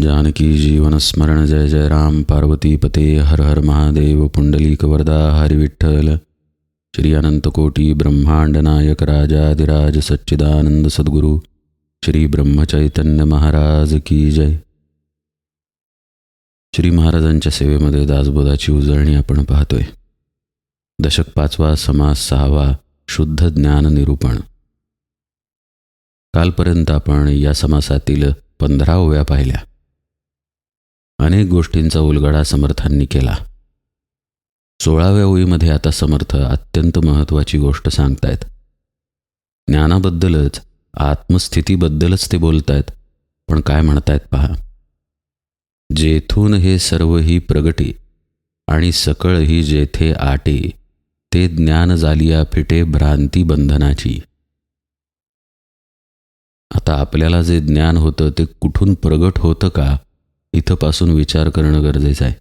जानकी जीवन स्मरण जय जय राम पार्वती पते हर हर महादेव पुंडलीक वरदा हरि विठ्ठल श्री अनंतकोटी ब्रह्मांड नायक राजाधिराज सच्चिदानंद सद्गुरु श्री ब्रह्मचैतन्य महाराज की जय. श्री महाराजांच्या सेवेमध्ये दासबोधाची उजळणी आपण पाहतोय. दशक 5वा समास 6वा शुद्ध ज्ञान निरूपण. कालपर्यंत आपण या समासातील 15 ओव्या पाहिल्या. अनेक गोष्टींचा उलगडा समर्थांनी केला. 16व्या ओळीमध्ये आता समर्थ अत्यंत महत्त्वाची गोष्ट सांगतायत. ज्ञानाबद्दलच, आत्मस्थितीबद्दलच ते बोलतायत. पण काय म्हणतायत पहा. जेथून हे सर्व ही प्रगटी आणि सकळ ही जेथे आटे, ते ज्ञान झालिया फिटे भ्रांती बंधनाची. आता आपल्याला जे ज्ञान होतं ते कुठून प्रगट होतं का, इथपासून विचार करणं गरजेचं आहे.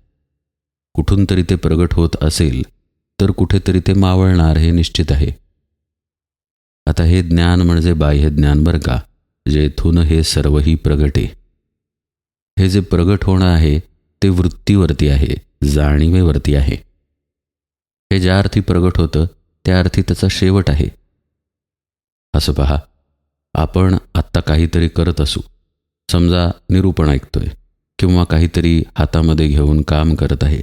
कुठून तरी ते प्रगट होत असेल तर कुठेतरी ते मावळणार हे निश्चित आहे. आता हे ज्ञान म्हणजे बाह्य ज्ञान बरं का, जेथून हे सर्वही प्रगटे. हे जे प्रगट होणं आहे ते वृत्तीवरती आहे, जाणीवेवरती आहे. हे ज्या अर्थी प्रगट होतं त्या अर्थी त्याचा शेवट आहे. असं पहा, आपण आत्ता काहीतरी करत असू, समजा निरूपण ऐकतोय किंवा काहीतरी हातामध्ये घेऊन काम करत आहे,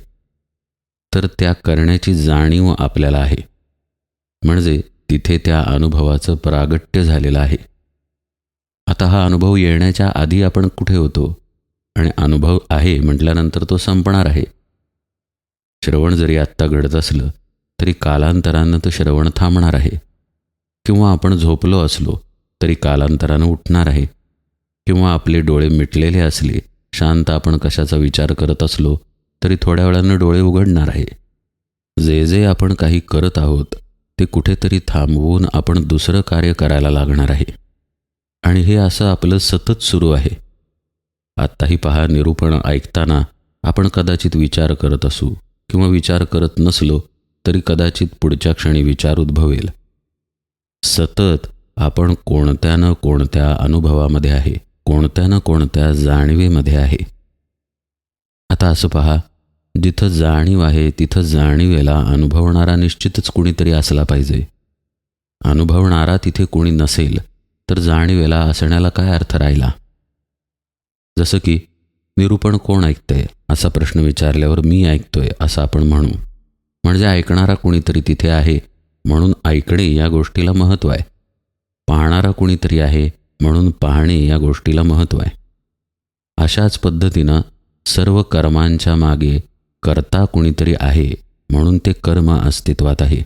तर त्या करण्याची जाणीव आपल्याला आहे. म्हणजे तिथे त्या अनुभवाचं प्रागट्य झालेलं आहे. आता हा अनुभव येण्याच्या आधी आपण कुठे होतो, आणि अनुभव आहे म्हटल्यानंतर तो संपणार आहे. श्रवण जरी आत्ता घडत असलं तरी कालांतरानं तर श्रवण थांबणार आहे. किंवा आपण झोपलो असलो तरी कालांतरानं उठणार आहे. किंवा आपले डोळे मिटलेले असले, शांत आपण कशाचा विचार करत असलो तरी थोड्या वेळानं डोळे उघडणार आहे. जे जे आपण काही करत आहोत ते कुठेतरी थांबवून आपण दुसरं कार्य करायला लागणार आहे. आणि हे असं आपलं सतत सुरू आहे. आत्ताही पहा, निरूपण ऐकताना आपण कदाचित विचार करत असू किंवा विचार करत नसलो तरी कदाचित पुढच्या क्षणी विचार उद्भवेल. सतत आपण कोणत्या न कोणत्या अनुभवामध्ये आहे, कोणत्या न कोणत्या जाणीवेमध्ये आहे. आता असं पहा, जिथं जाणीव आहे तिथं जाणीवेला अनुभवणारा निश्चितच कुणीतरी असला पाहिजे. अनुभवणारा तिथे कोणी नसेल तर जाणीवेला असण्याला काय अर्थ राहिला. जसं की निरूपण कोण ऐकतंय असा प्रश्न विचारल्यावर मी ऐकतोय असं आपण म्हणू, म्हणजे ऐकणारा कुणीतरी तिथे आहे म्हणून ऐकणे या गोष्टीला महत्त्व आहे. पाहणारा कुणीतरी आहे म्हणून पाहणे या गोष्टीला महत्त्व आहे. अशाच पद्धतीनं सर्व कर्मांच्या मागे कर्ता कुणीतरी आहे म्हणून ते कर्म अस्तित्वात आहे.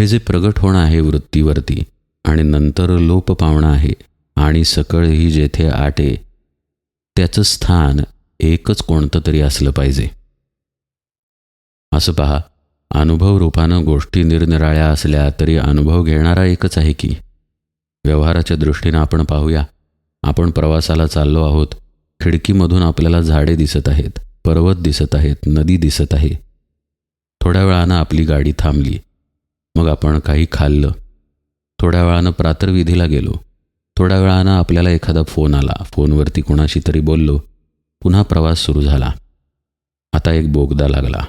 हे जे प्रगट होणं आहे वृत्तीवरती आणि नंतर लोप पावणं आहे आणि सकळ ही जेथे आटे, त्याचं स्थान एकच कोणतं तरी असलं पाहिजे. असं पहा, अनुभव रूपानं गोष्टी निरनिराळ्या असल्या तरी अनुभव घेणारा एकच आहे की. व्यवहाराच्या दृष्टीनं आपण पाहूया. आपण प्रवासाला चाललो आहोत. खिडकीमधून आपल्याला झाडे दिसत आहेत, पर्वत दिसत आहेत, नदी दिसत आहे. थोड्या वेळानं आपली गाडी थांबली. मग आपण काही खाल्लं. थोड्या वेळानं प्रातर्विधीला गेलो. थोड्या वेळानं आपल्याला एखादा फोन आला. फोनवरती कोणाशी तरी बोललो. पुन्हा प्रवास सुरू झाला. आता एक बोगदा लागला.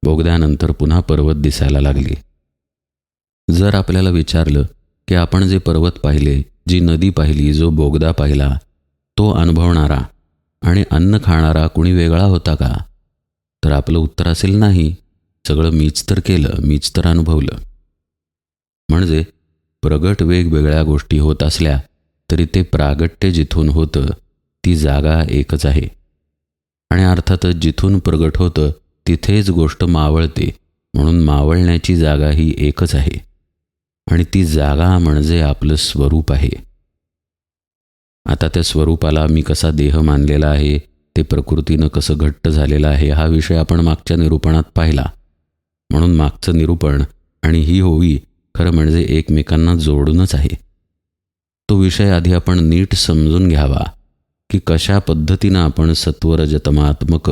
बोगद्यानंतर पुन्हा पर्वत दिसायला लागली. जर आपल्याला विचारलं की आपण जे पर्वत पाहिले, जी नदी पाहिली, जो बोगदा पाहिला, तो अनुभवणारा आणि अन्न खाणारा कुणी वेगळा होता का, तर आपलं उत्तर असेल नाही. सगळं मीच तर केलं, मीच तर अनुभवलं. म्हणजे प्रगट वेगवेगळ्या गोष्टी होत असल्या तरी ते प्रागट्य जिथून होतं ती जागा एकच आहे. आणि अर्थातच जिथून प्रगट होतं तिथेच गोष्ट मावळते, म्हणून मावळण्याची जागा ही एकच आहे. आणि ती जागा म्हणजे आपलं स्वरूप आहे. आता त्या स्वरूपाला मी कसा देह मानलेला आहे, ते प्रकृतीनं कसं घट्ट झालेलं आहे, हा विषय आपण मागच्या निरूपणात पाहिला. म्हणून मागचं निरूपण आणि ही होवी खरं म्हणजे एकमेकांना जोडूनच आहे. तो विषय आधी आपण नीट समजून घ्यावा की कशा पद्धतीनं आपण सत्वरजतमात्मक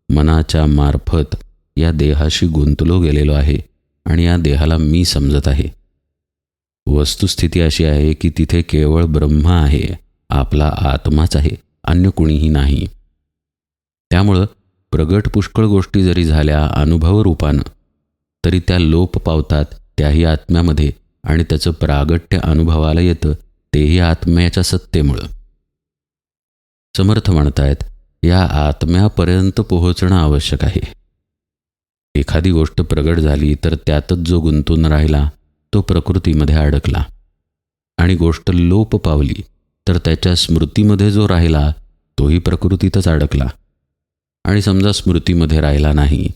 मनाच्या मार्फत या देहाशी गुंतलो गेलेलो आहे आणि या देहाला मी समजत आहे. वस्तुस्थिती अशी आहे की तिथे केवळ ब्रह्म आहे, आपला आत्माच आहे. अन्य कुणीही नाही. त्यामुळं प्रगट पुष्कळ गोष्टी जरी झाल्या अनुभवरूपानं, तरी त्या लोप पावतात त्याही आत्म्यामध्ये, आणि त्याचं प्रागट्य अनुभवाला येतं तेही आत्म्याच्या सत्तेमुळं. समर्थ म्हणतायत, या आत्म्यापर्यंत पोहोचणं आवश्यक आहे. एखादी गोष्ट प्रगट झाली तर त्यातच जो गुंतून राहिला तो प्रकृतीमध्ये अडकला, आणि गोष्ट लोप पावली तर त्याच्या स्मृतीमध्ये जो राहिला तोही प्रकृतीतच अडकला. आणि समजा स्मृतीमध्ये राहिला नाही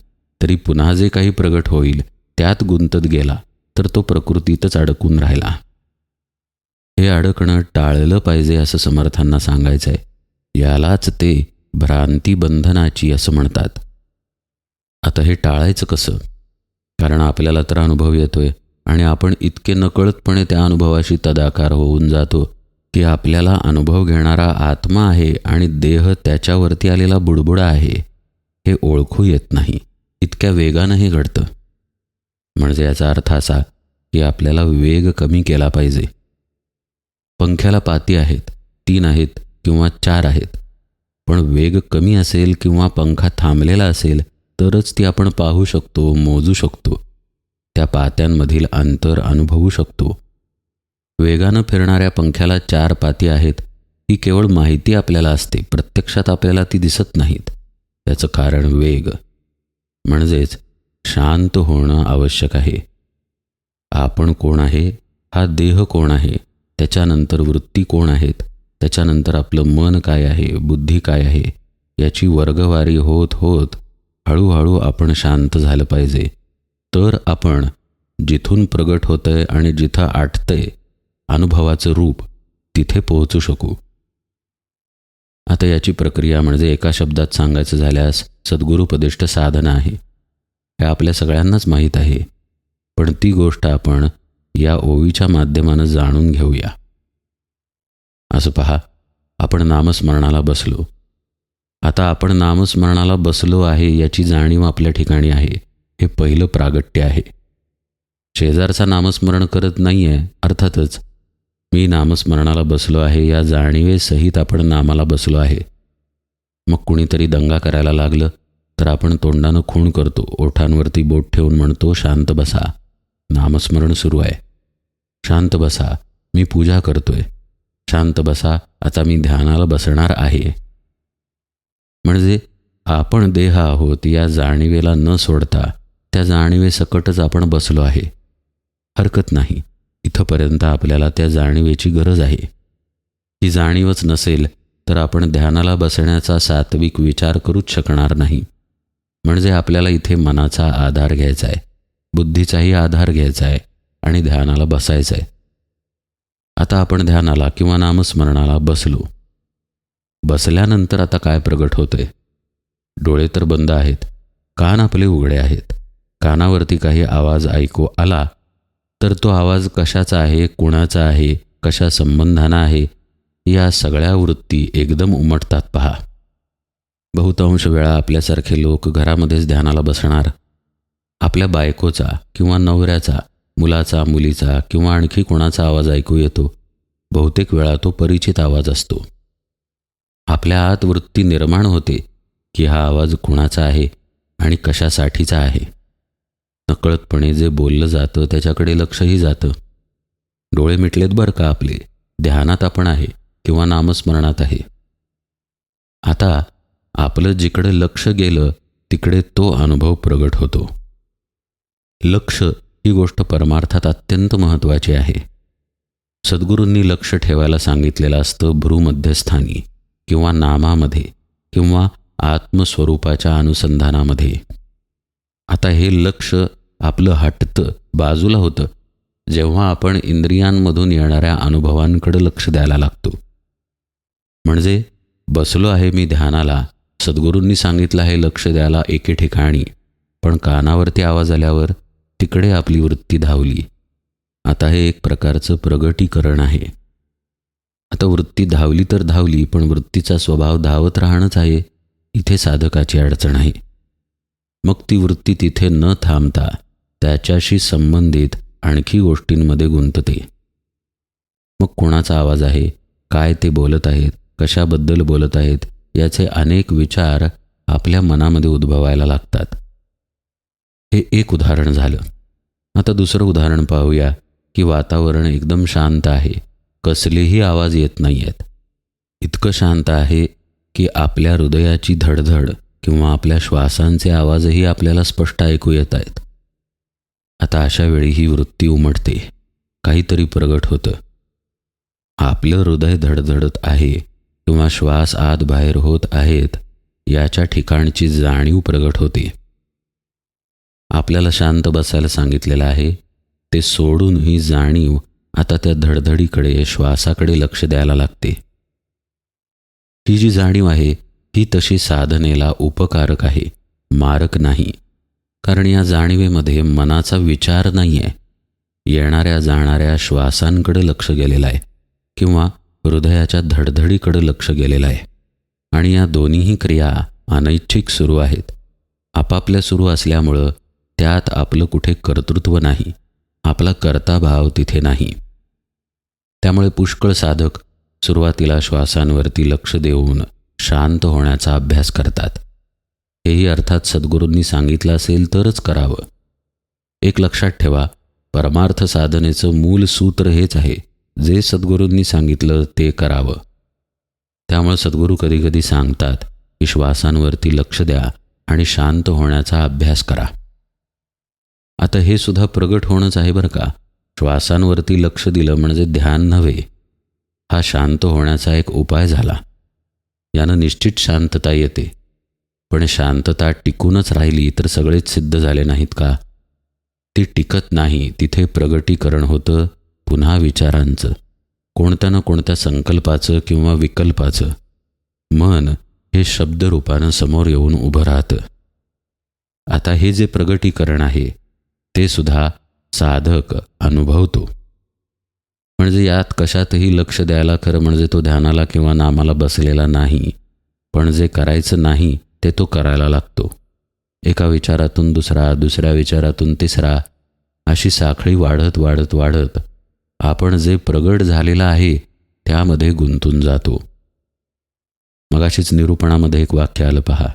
तरी पुन्हा जे काही प्रगट होईल त्यात गुंतत गेला तर तो प्रकृतीतच अडकून राहिला. हे अडकणं टाळलं पाहिजे असं समर्थांना सांगायचं आहे. यालाच ते भ्रांती बंधनाची असं म्हणतात. आता हे टाळायचं कसं? कारण आपल्याला तर अनुभव येतोय आणि आपण इतके नकळतपणे त्या अनुभवाशी तदाकार होऊन जातो की आपल्याला अनुभव घेणारा आत्मा आहे आणि देह त्याच्यावरती आलेला बुडबुडा आहे हे ओळखू येत नाही. इतक्या वेगानं हे घडतं. म्हणजे याचा अर्थ असा की आपल्याला वेग कमी केला पाहिजे. पंख्याला पाती आहेत, 3 आहेत किंवा 4 आहेत, पण वेग कमी असेल किंवा पंखा थांबलेला असेल तरच ती आपण पाहू शकतो, मोजू शकतो, त्या पात्यांमधील अंतर अनुभवू शकतो. वेगानं फिरणाऱ्या पंख्याला 4 पाती आहेत ही केवळ माहिती आपल्याला असते, प्रत्यक्षात आपल्याला ती दिसत नाहीत. त्याचं कारण वेग. म्हणजेच शांत होणं आवश्यक आहे. आपण कोण आहे, हा देह कोण आहे, त्याच्यानंतर वृत्ती कोण आहेत, त्याच्यानंतर आपलं मन काय आहे, बुद्धी काय आहे, याची वर्गवारी होत होत हळूहळू आपण शांत झालं पाहिजे. तर आपण जिथून प्रगट होतंय आणि जिथं आटतंय अनुभवाचं रूप तिथे पोहोचू शकू. आता याची प्रक्रिया म्हणजे एका शब्दात सांगायचं झाल्यास सद्गुरुपदिष्ट साधना आहे. हे आपल्या सगळ्यांनाच माहीत आहे, पण ती गोष्ट आपण या ओवीच्या माध्यमानं जाणून घेऊया. असं पहा, आपण नामस्मरणाला बसलो. आता आपण नामस्मरणाला बसलो आहे याची जाणीव आपल्या ठिकाणी आहे. हे पहिलं प्रागट्य आहे. शेजारचा नामस्मरण करत नाही आहे, अर्थातच मी नामस्मरणाला बसलो आहे या जाणीवेसहित आपण नामाला बसलो आहे. मग कुणीतरी दंगा करायला लागलं तर आपण तोंडानं खूण करतो, ओठांवरती बोट ठेवून म्हणतो, शांत बसा, नामस्मरण सुरू आहे. शांत बसा, मी पूजा करतोय. शांत बसा, आता मी ध्यानाला बसणार आहे. म्हणजे आपण देह आहोत या जाणीवेला न सोडता त्या जाणीवेसकटच आपण बसलो आहे. हरकत नाही, इथंपर्यंत आपल्याला त्या जाणीवेची गरज आहे. ही जाणीवच नसेल तर आपण ध्यानाला बसण्याचा सात्विक विचार करूच शकणार नाही. म्हणजे आपल्याला इथे मनाचा आधार घ्यायचा आहे, बुद्धीचाही आधार घ्यायचा आहे आणि ध्यानाला बसायचं आहे. आता आपण ध्यानाला किंवा नामस्मरणाला बसलो. बसल्यानंतर आता काय प्रगट होतंय? डोळे तर बंद आहेत, कान आपले उघडे आहेत. कानावरती काही आवाज ऐकू आला तर तो आवाज कशाचा आहे, कुणाचा आहे, कशा संबंधानं आहे, या सगळ्या वृत्ती एकदम उमटतात पहा. बहुतांश वेळा आपल्यासारखे लोक घरामध्येच ध्यानाला बसणार. आपल्या बायकोचा किंवा नवऱ्याचा, मुलाचा, मुलीचा किंवा आणखी कोणाचा आवाज ऐकू येतो. बहुतेक वेळा तो परिचित आवाज असतो. आपल्या आत वृत्ती निर्माण होते की हा आवाज कुणाचा आहे आणि कशासाठीचा आहे. नकळतपणे जे बोललं जातं त्याच्याकडे लक्षही जातं. डोळे मिटलेत बरं का आपले, ध्यानात आपण आहे किंवा नामस्मरणात आहे. आता आपलं जिकडे लक्ष गेलं तिकडे तो अनुभव प्रगट होतो. लक्ष ही गोष्ट परमार्थात अत्यंत महत्त्वाची आहे. सद्गुरूंनी लक्ष ठेवायला सांगितलेलं असतं भ्रूमध्यस्थानी किंवा नामामध्ये किंवा आत्मस्वरूपाच्या अनुसंधानामध्ये. आता हे लक्ष आपलं हटतं, बाजूला होतं जेव्हा आपण इंद्रियांमधून येणाऱ्या अनुभवांकडे लक्ष द्यायला लागतो. म्हणजे बसलो आहे मी ध्यानाला, सद्गुरूंनी सांगितलं आहे लक्ष द्यायला एके ठिकाणी, पण कानावरती आवाज आल्यावर तिकडे आपली वृत्ती धावली. आता हे एक प्रकारचं प्रगटीकरण आहे. आता वृत्ती धावली तर धावली, पण वृत्तीचा स्वभाव धावत राहणंच आहे. इथे साधकाची अडचण आहे. मग ती वृत्ती तिथे न थांबता त्याच्याशी संबंधित आणखी गोष्टींमध्ये गुंतते. मग कोणाचा आवाज आहे, काय ते बोलत आहेत, कशाबद्दल बोलत आहेत याचे अनेक विचार आपल्या मनामध्ये उद्भवायला लागतात. हे एक उदाहरण झालं. आता दुसरं उदाहरण पाहूया की वातावरण एकदम शांत आहे, कसलेही आवाज येत नाही आहेत. इतकं शांत आहे की आपल्या हृदयाची धडधड किंवा आपल्या श्वासांचे आवाजही आपल्याला स्पष्ट ऐकू येत आहेत. आता अशा वेळी ही वृत्ती उमटते, काहीतरी प्रगट होतं. आपलं हृदय धडधडत आहे किंवा श्वास आत बाहेर होत आहेत याच्या ठिकाणची जाणीव प्रगट होते. आपल्याला शांत बसायला सांगितलेलं आहे, ते सोडून ही जाणीव आता त्या धडधडीकडे, श्वासाकडे लक्ष द्यायला लागते. ही जी जाणीव आहे ही तशी साधनेला उपकारक आहे, मारक नाही. कारण या जाणीवेमध्ये मनाचा विचार नाही आहे. येणाऱ्या जाणाऱ्या श्वासांकडे लक्ष गेलेलं आहे किंवा हृदयाच्या धडधडीकडे लक्ष गेलेलं आहे. आणि या दोन्हीही क्रिया अनैच्छिक सुरू आहेत. आपापल्या सुरू असल्यामुळं त्यात आपलं कुठे कर्तृत्व नाही, आपला कर्ताभाव तिथे नाही. त्यामुळे पुष्कळ साधक सुरुवातीला श्वासांवरती लक्ष देऊन शांत होण्याचा अभ्यास करतात. हेही अर्थात सद्गुरूंनी सांगितलं असेल तरच करावं. एक लक्षात ठेवा, परमार्थ साधनेचं मूल सूत्र हेच आहे, जे सद्गुरूंनी सांगितलं ते करावं. त्यामुळे सद्गुरू कधीकधी सांगतात की श्वासांवरती लक्ष द्या आणि शांत होण्याचा अभ्यास करा. आता हे सुद्धा प्रगट होणंच आहे बरं का. श्वासांवरती लक्ष दिलं म्हणजे ध्यान नव्हे, हा शांत होण्याचा एक उपाय झाला. यानं निश्चित शांतता येते. पण शांतता टिकूनच राहिली तर सगळेच सिद्ध झाले नाहीत का? ती टिकत नाही. तिथे प्रगटीकरण होतं पुन्हा विचारांचं, कोणत्या ना कोणत्या संकल्पाचं किंवा विकल्पाचं. मन हे शब्दरूपानं समोर येऊन उभं राहतं. आता हे जे प्रगटीकरण आहे ते सुद्धा साधक अनुभवतो. म्हणजे यात कशातही लक्ष द्यायला खरं म्हणजे तो ध्यानाला किंवा नामाला बसलेला नाही, पण जे करायचं नाही ते तो करायला लागतो. एका विचारातून दुसरा, दुसऱ्या विचारातून तिसरा, अशी साखळी वाढत वाढत वाढत आपण जे प्रगट झालेलं आहे त्यामध्ये गुंतून जातो. मगाशीच निरूपणामध्ये एक वाक्य आलं पहा,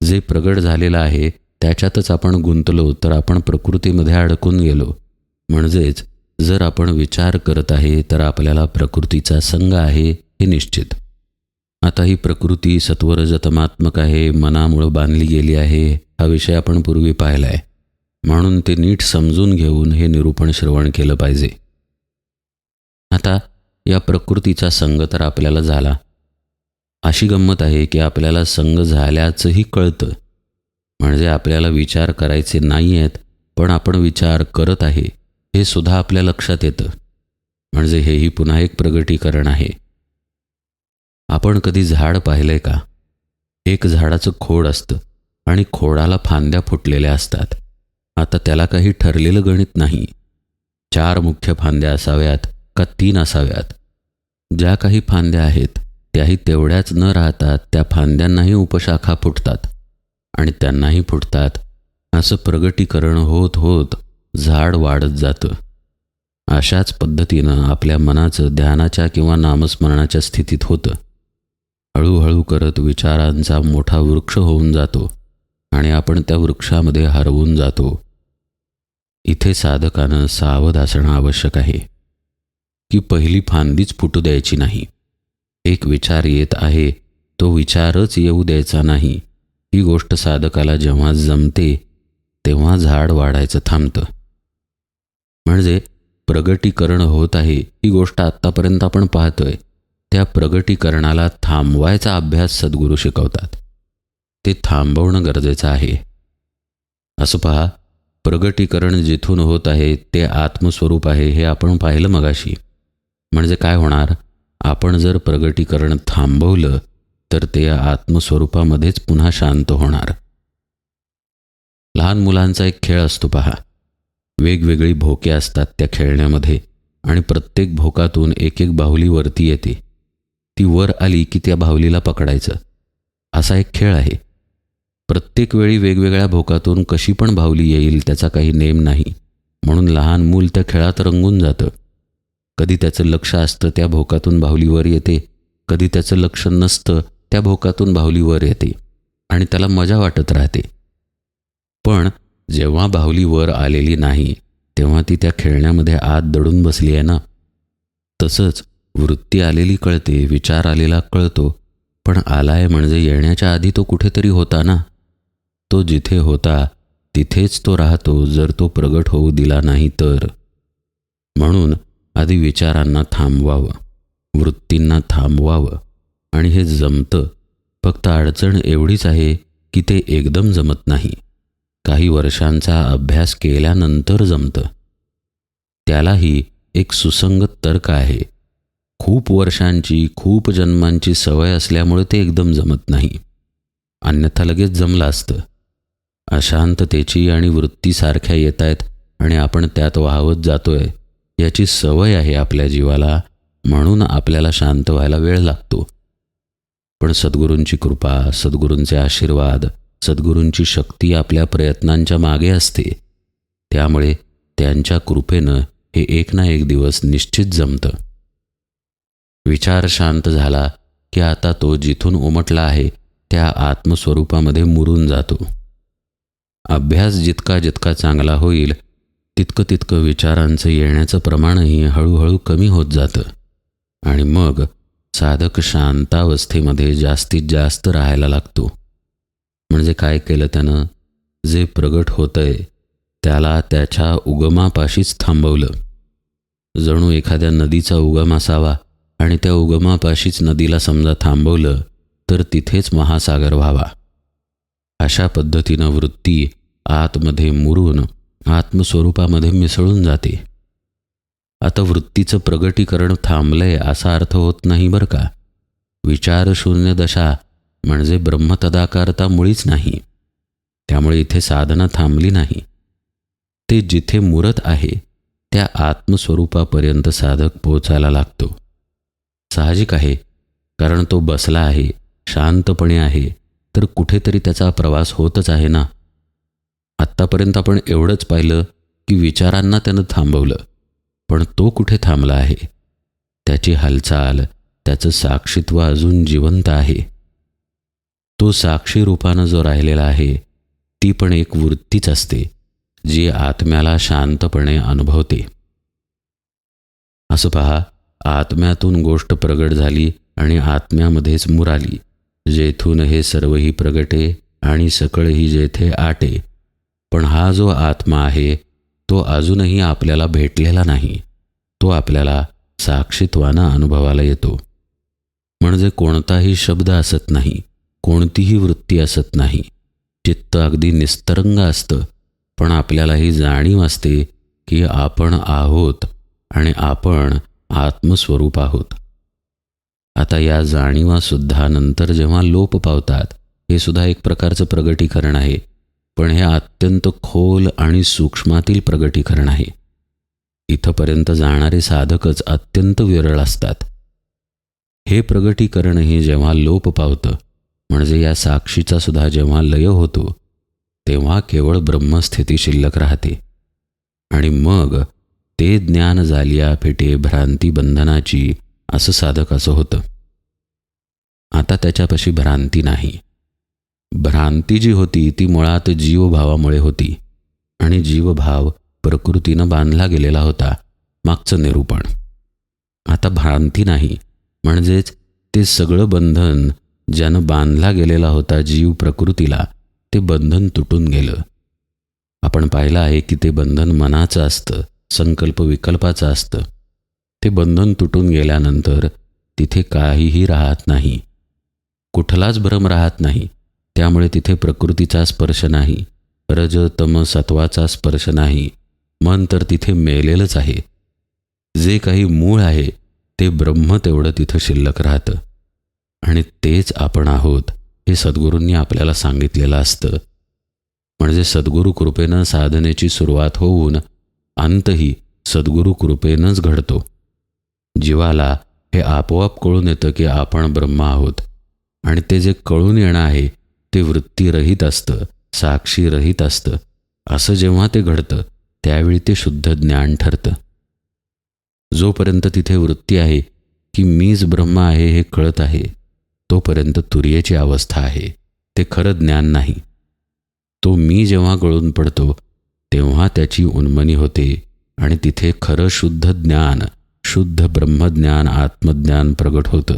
जे प्रगट झालेलं आहे त्याच्यातच आपण गुंतलो तर आपण प्रकृतीमध्ये अडकून गेलो. म्हणजेच जर आपण विचार करत आहे तर आपल्याला प्रकृतीचा संग आहे हे निश्चित. आता ही प्रकृती सत्वरजतमात्मक आहे, मनामुळं बांधली गेली आहे, हा विषय आपण पूर्वी पाहिला आहे. म्हणून ते नीट समजून घेऊन हे निरूपण श्रवण केलं पाहिजे. आता या प्रकृतीचा संग तर आपल्याला झाला. अशी गंमत आहे की आपल्याला संग झाल्याचंही कळतं. म्हणजे आपल्याला विचार करायचे नाही आहेत पण आपण विचार करत आहे हे सुद्धा आपल्या लक्षात येतं. म्हणजे हेही पुन्हा एक प्रगटीकरण आहे. आपण कधी झाड पाहिलंय का? एक झाडाचं खोड असतं आणि खोडाला फांद्या फुटलेल्या असतात. आता त्याला काही ठरलेलं गणित नाही. 4 मुख्य फांद्या असाव्यात का 3 असाव्यात. ज्या काही फांद्या आहेत त्याही तेवढ्याच न राहतात, त्या फांद्यांनाही उपशाखा फुटतात आणि त्यांनाही फुटतात. असं प्रगटीकरण होत होत झाड वाढत जातं. अशाच पद्धतीनं आपल्या मनाचं ध्यानाच्या किंवा नामस्मरणाच्या स्थितीत होतं. हळूहळू करत विचारांचा मोठा वृक्ष होऊन जातो आणि आपण त्या वृक्षामध्ये हरवून जातो. इथे साधकानं सावध असणं आवश्यक आहे की पहिली फांदीच फुटू द्यायची नाही. एक विचार येत आहे तो विचारच येऊ द्यायचा नाही. ही गोष्ट साधकाला जेव्हा जमते तेव्हा झाड वाढायचं थांबतं. म्हणजे प्रगटीकरण होत आहे ही गोष्ट आत्तापर्यंत आपण पाहतोय. त्या प्रगटीकरणाला थांबवायचा अभ्यास सद्गुरू शिकवतात. ते थांबवणं गरजेचं आहे. असं पहा, प्रगटीकरण जिथून होत आहे ते आत्मस्वरूप आहे हे आपण पाहिलं मगाशी. म्हणजे काय होणार? आपण जर प्रगटीकरण थांबवलं तर ते आत्मस्वरूपामध्येच पुन्हा शांत होणार. लहान मुलांचा एक खेळ असतो पहा. वेगवेगळी भोके असतात त्या खेळण्यामध्ये आणि प्रत्येक भोकातून एक एक बाहुली वरती येते. ती वर आली की त्या बाहुलीला पकडायचं, असा एक खेळ आहे. प्रत्येक वेळी वेगवेगळ्या भोकातून कशी पण बाहुली येईल त्याचा काही नेम नाही. म्हणून लहान मूल त्या खेळात रंगून जातं. कधी त्याचं लक्ष असतं त्या भोकातून बाहुली वर येते, कधी त्याचं लक्ष नसतं, त्या भोकातून बाहुली वर येते आणि त्याला मजा वाटत राहते. पण जेव्हा बाहुली वर आलेली नाही तेव्हा ती त्या खेळण्यामध्ये आत दडून बसली आहे ना. तसंच वृत्ती आलेली कळते, विचार आलेला कळतो, पण आलाय म्हणजे येण्याच्या आधी तो कुठेतरी होता ना. तो जिथे होता तिथेच तो राहतो जर तो प्रगट होऊ दिला नाही तर. म्हणून आधी विचारांना थांबवावं, वृत्तींना थांबवावं, आणि हे जमतं. फक्त अडचण एवढीच आहे की ते एकदम जमत नाही. काही वर्षांचा अभ्यास केल्यानंतर जमतं. त्यालाही एक सुसंगत तर्क आहे. खूप वर्षांची, खूप जन्मांची सवय असल्यामुळे ते एकदम जमत नाही, अन्यथा लगेच जमलं असतं. अशांततेची आणि वृत्तीसारख्या येत आहेत आणि आपण त्यात वाहवत जातोय, याची सवय आहे आपल्या जीवाला, म्हणून आपल्याला शांत व्हायला वेळ लागतो. पण सद्गुरूंची कृपा, सद्गुरूंचे आशीर्वाद, सद्गुरूंची शक्ती आपल्या प्रयत्नांच्या मागे असते. त्यामुळे त्यांच्या कृपेनं हे एक ना एक दिवस निश्चित जमतं. विचार शांत झाला की आता तो जिथून उमटला आहे त्या आत्मस्वरूपामध्ये मुरून जातो. अभ्यास जितका जितका चांगला होईल तितकं तितकं विचारांचं येण्याचं प्रमाणही हळूहळू कमी होत जातं आणि मग साधक शांतावस्थेमध्ये जास्तीत जास्त राहायला लागतो. म्हणजे काय केलं त्यानं? जे प्रगट होतंय त्याला त्याच्या उगमापाशीच थांबवलं. जणू एखाद्या नदीचा उगम असावा आणि त्या उगमापाशीच नदीला समजा थांबवलं तर तिथेच महासागर व्हावा. अशा पद्धतीनं वृत्ती आतमध्ये मुरून आत्मस्वरूपामध्ये मिसळून जाते. आता वृत्तीचं प्रगटीकरण थांबलंय असा अर्थ होत नाही बरं का. विचारशून्य दशा म्हणजे ब्रह्मतदाकारता मुळीच नाही. त्यामुळे इथे साधना थांबली नाही. ते जिथे मुरत आहे त्या आत्मस्वरूपापर्यंत साधक पोचायला लागतो. साहजिक आहे, कारण तो बसला आहे, शांतपणे आहे, तर कुठेतरी त्याचा प्रवास होतच आहे ना. आत्तापर्यंत आपण एवढंच पाहिलं की विचारांना त्यानं थांबवलं, पण तो कुठे थांबला आहे? त्याची हालचाल, त्याचं साक्षीत्व अजून जिवंत आहे. तो साक्षी रूपानं जो राहिलेला आहे ती पण एक वृत्तीच असते जी आत्म्याला शांतपणे अनुभवते. असं पहा, आत्म्यातून गोष्ट प्रगट झाली आणि आत्म्यामध्येच मुराली. जेथून हे सर्वही प्रगटे आणि सकळही जेथे आटे. पण हा जो आत्मा आहे तो अजूनही आपल्याला भेटलेला नाही. तो आपल्याला साक्षीत्वानं अनुभवाला येतो. म्हणजे कोणताही शब्द असत नाही, कोणतीही वृत्ती असत नाही. चित्त अगदी निस्तरंग असतं, पण आपल्याला ही जाणीव असते की आपण आहोत आणि आपण आत्मस्वरूप आहोत. आता या जाणीवासुद्धा नंतर जेव्हा लोप पावतात, हे सुद्धा एक प्रकारचं प्रगटीकरण आहे, पण हे अत्यंत खोल आणि सूक्ष्मातील प्रगटीकरण आहे. इथपर्यंत जाणारे साधकच अत्यंत विरळ असतात. हे प्रगटीकरणही जेव्हा लोप पावतं, म्हणजे या साक्षीचा सुद्धा जेव्हा लय होतो, तेव्हा केवळ ब्रह्मस्थिती शिल्लक राहते. आणि मग ते ज्ञान झालिया फिटे भ्रांती बंधनाची, असं साधकाचं होतं. आता त्याच्यापाशी भ्रांती नाही. भ्रांती जी होती ती मुळात जीवभावामुळे होती, आणि जीवभाव प्रकृतीनं बांधला गेलेला होता. मागचं निरूपण. आता भ्रांती नाही, म्हणजेच ते सगळं बंधन ज्यानं बांधला गेलेला होता जीव प्रकृतीला, ते बंधन तुटून गेलं. आपण पाहिलं आहे की ते बंधन मनाचं असतं, संकल्प विकल्पाचं असतं. ते बंधन तुटून गेल्यानंतर तिथे काहीही राहत नाही, कुठलाच भ्रम राहत नाही. त्यामुळे तिथे प्रकृतीचा स्पर्श नाही, रज तम सत्वाचा स्पर्श नाही. मन तर तिथे मेलेलंच आहे. जे काही मूळ आहे ते ब्रह्म तेवढं तिथं शिल्लक राहतं, आणि तेच आपण आहोत हे सद्गुरूंनी आपल्याला सांगितलेलं असतं. म्हणजे सद्गुरू कृपेनं साधनेची सुरुवात होऊन अंतही सद्गुरू कृपेनंच घडतो. जीवाला हे आपोआप कळून येतं की आपण ब्रह्म आहोत, आणि ते जे कळून येणं आहे ते वृत्तीरहित असतं, साक्षीरहित असतं. असं जेव्हा ते घडतं त्यावेळी ते शुद्ध ज्ञान ठरतं. जोपर्यंत तिथे वृत्ती आहे की मीच ब्रह्म आहे हे कळत आहे तोपर्यंत तुर्येची अवस्था आहे, ते खरं ज्ञान नाही. तो मी जेव्हा गळून पडतो तेव्हा त्याची उन्मनी होते आणि तिथे खरं शुद्ध ज्ञान, शुद्ध ब्रह्मज्ञान, आत्मज्ञान प्रगट होतं.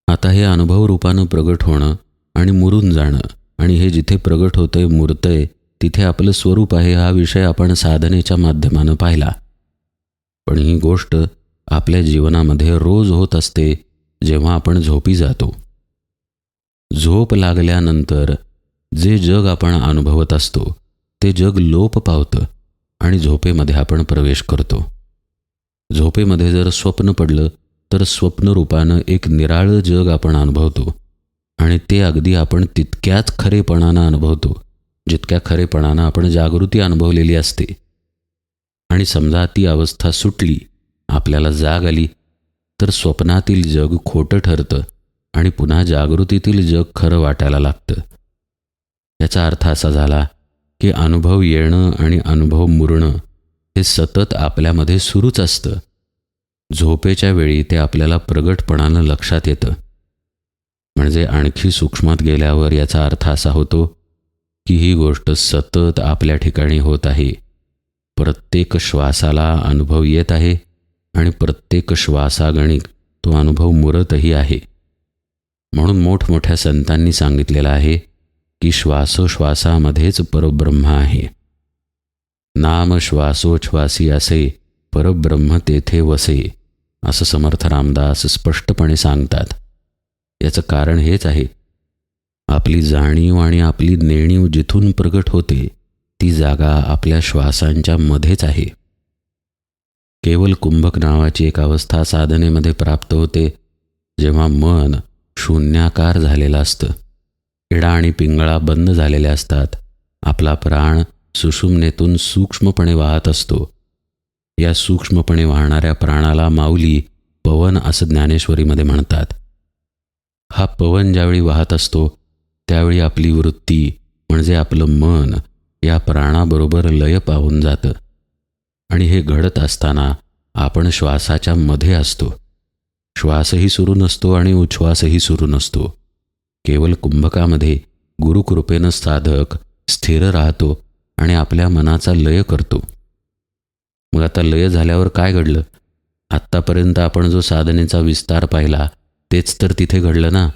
आता हे अनुभव रूपानं प्रगट होणं आणि मुरून जाणं, आणि हे जिथे प्रगट होतंय, मुरतंय, तिथे आपलं स्वरूप आहे हा विषय आपण साधनेच्या माध्यमानं पाहिला. पण ही गोष्ट आपल्या जीवनामध्ये रोज होत असते जेव्हा आपण झोपी जातो. झोप लागल्यानंतर जे जग आपण अनुभवत असतो ते जग लोप पावतं आणि झोपेमध्ये आपण प्रवेश करतो. झोपेमध्ये जर स्वप्न पडलं तर स्वप्नरूपानं एक निराळं जग आपण अनुभवतो आणि ते अगदी आपण तितक्याच खरेपणानं अनुभवतो जितक्या खरेपणानं आपण जागृती अनुभवलेली असते. आणि समजा ती अवस्था सुटली, आपल्याला जाग आली, तर स्वप्नातील जग खोटं ठरतं आणि पुन्हा जागृतीतील जग खरं वाटायला लागतं. याचा अर्थ असा झाला की अनुभव येणं आणि अनुभव मुरणं हे सतत आपल्यामध्ये सुरूच असतं. झोपेच्या वेळी ते आपल्याला प्रगटपणानं लक्षात येतं. म्हणजे आणखी सूक्ष्मात गेल्यावर याचा अर्थ असा होतो की ही गोष्ट सतत आपल्या ठिकाणी होत आहे. प्रत्येक श्वासाला अनुभव येत आहे आणि प्रत्येक श्वासागणिक तो अनुभव मुरतही आहे. म्हणून मोठमोठ्या संतांनी सांगितलेलं आहे की श्वासोश्वासामध्येच परब्रह्म आहे. नाम श्वासोच्छ्वासी असे परब्रह्म तेथे वसे, असं समर्थ रामदास स्पष्टपणे सांगतात. याचं कारण हेच आहे, आपली जाणीव आणि आपली नेणीव जिथून प्रगट होते ती जागा आपल्या श्वासांच्या मध्येच आहे. केवल कुंभक नावाची एक अवस्था साधनेमध्ये प्राप्त होते जेव्हा मन शून्याकार झालेलं असतं. इडा आणि पिंगळा बंद झालेले असतात. आपला प्राण सुषुम्नेतून सूक्ष्मपणे वाहत असतो. या सूक्ष्मपणे वाहणाऱ्या प्राणाला माऊली पवन असं ज्ञानेश्वरीमध्ये म्हणतात. हा पवन ज्यावेळी वाहत असतो त्यावेळी आपली वृत्ती म्हणजे आपलं मन या प्राणाबरोबर लय पावून जातं आणि हे घडत असताना आपण श्वासाच्या मध्ये असतो. श्वासही सुरू नसतो आणि उच्छ्वासही सुरू नसतो. केवळ कुंभकामध्ये गुरुकृपेनं साधक स्थिर राहतो आणि आपल्या मनाचा लय करतो. मग आता लय झाल्यावर काय घडलं? आत्तापर्यंत आपण जो साधनेचा विस्तार पाहिला तेच तर तिथे घडलं ना.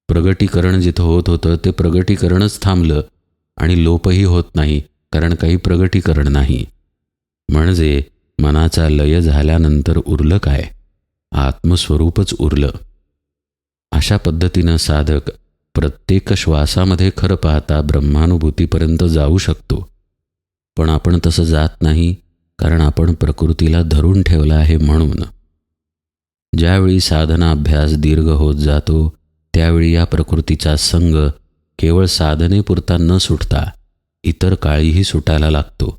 प्रगटीकरण जिथं होत होतं ते प्रगटीकरणच थांबलं आणि लोपही होत नाही, कारण काही प्रगटीकरण नाही. म्हणजे मनाचा लय झाल्यानंतर उरलं काय? आत्मस्वरूपच उरलं. अशा पद्धतीनं साधक प्रत्येक श्वासामध्ये खरं पाहता ब्रह्मानुभूतीपर्यंत जाऊ शकतो. पण आपण तसं जात नाही, कारण आपण प्रकृतीला धरून ठेवलं आहे. म्हणून ज्यावेळी साधना अभ्यास दीर्घ होत जातो त्यावेळी या प्रकृतीचा संग केवळ साधनेपुरता न सुटता इतर काळीही सुटायला लागतो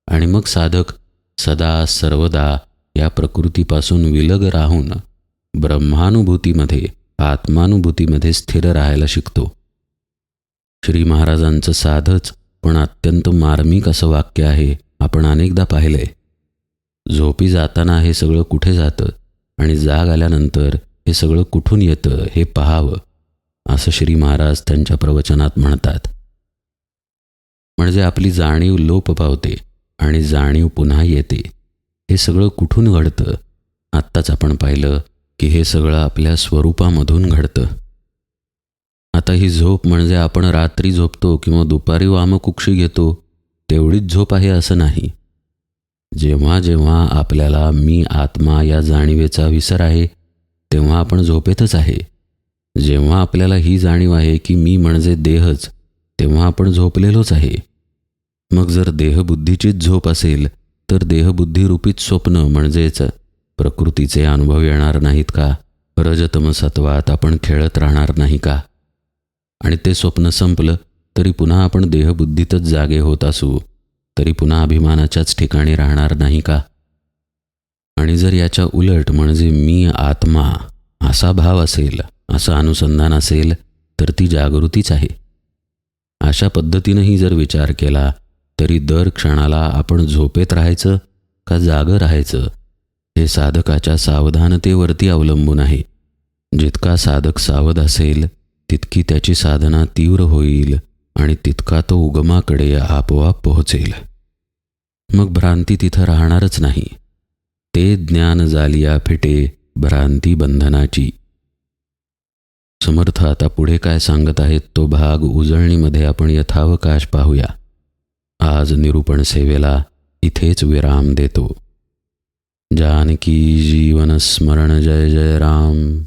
आणि मग साधक सदा सर्वदा या प्रकृतीपासून विलग राहून ब्रह्मानुभूतीमध्ये, आत्मानुभूतीमध्ये स्थिर राहायला शिकतो. श्री महाराजांचं साधंच पण अत्यंत मार्मिक असं वाक्य आहे, आपण अनेकदा पाहिलंय. झोपी जाताना हे सगळं कुठे जातं आणि जाग आल्यानंतर हे सगळं कुठून येतं हे पाहावं, असं श्री महाराज त्यांच्या प्रवचनात म्हणतात. म्हणजे आपली जाणीव लोप पावते आणि जाणीव पुन्हा येते. हे सगळं कुठून घडतं? आत्ताच आपण पाहिलं की हे सगळं आपल्या स्वरूपामधून घडतं. आता ही झोप म्हणजे आपण रात्री झोपतो किंवा दुपारी वामकुक्षी घेतो तेवढीच झोप आहे असं नाही. जेव्हा जेव्हा आपल्याला मी आत्मा या जाणीवेचा विसर आहे तेव्हा आपण झोपेतच आहे. जेव्हा आपल्याला ही जाणीव आहे की मी म्हणजे देहच, तेव्हा आपण झोपलेलोच आहे. मग जर देहबुद्धीचीच झोप असेल तर देहबुद्धीरूपीच स्वप्न म्हणजेच प्रकृतीचे अनुभव येणार नाहीत का? रजतमसत्वात आपण खेळत राहणार नाही का? आणि ते स्वप्न संपलं तरी पुन्हा आपण देहबुद्धीतच जागे होत असू तरी पुन्हा अभिमानाच्याच ठिकाणी राहणार नाही का? आणि जर याच्या उलट म्हणजे मी आत्मा असा भाव असेल, असं अनुसंधान असेल, तर ती जागृतीच आहे. अशा पद्धतीनंही जर विचार केला तरी दर क्षणाला आपण झोपेत राहायचं का जागं राहायचं हे साधकाच्या सावधानतेवरती अवलंबून आहे. जितका साधक सावध असेल तितकी त्याची साधना तीव्र होईल आणि तितका तो उगमाकडे आपोआप पोहोचेल. मग भ्रांती तिथं राहणारच नाही. ते ज्ञान जालिया फिटे भ्रांती बंधनाची. समर्थ आता पुढे काय सांगत आहेत तो भाग उजळणीमध्ये आपण यथावकाश पाहूया. आज निरूपण सेवेला इथेच विराम देतो. जानकी जीवन स्मरण जय जय राम.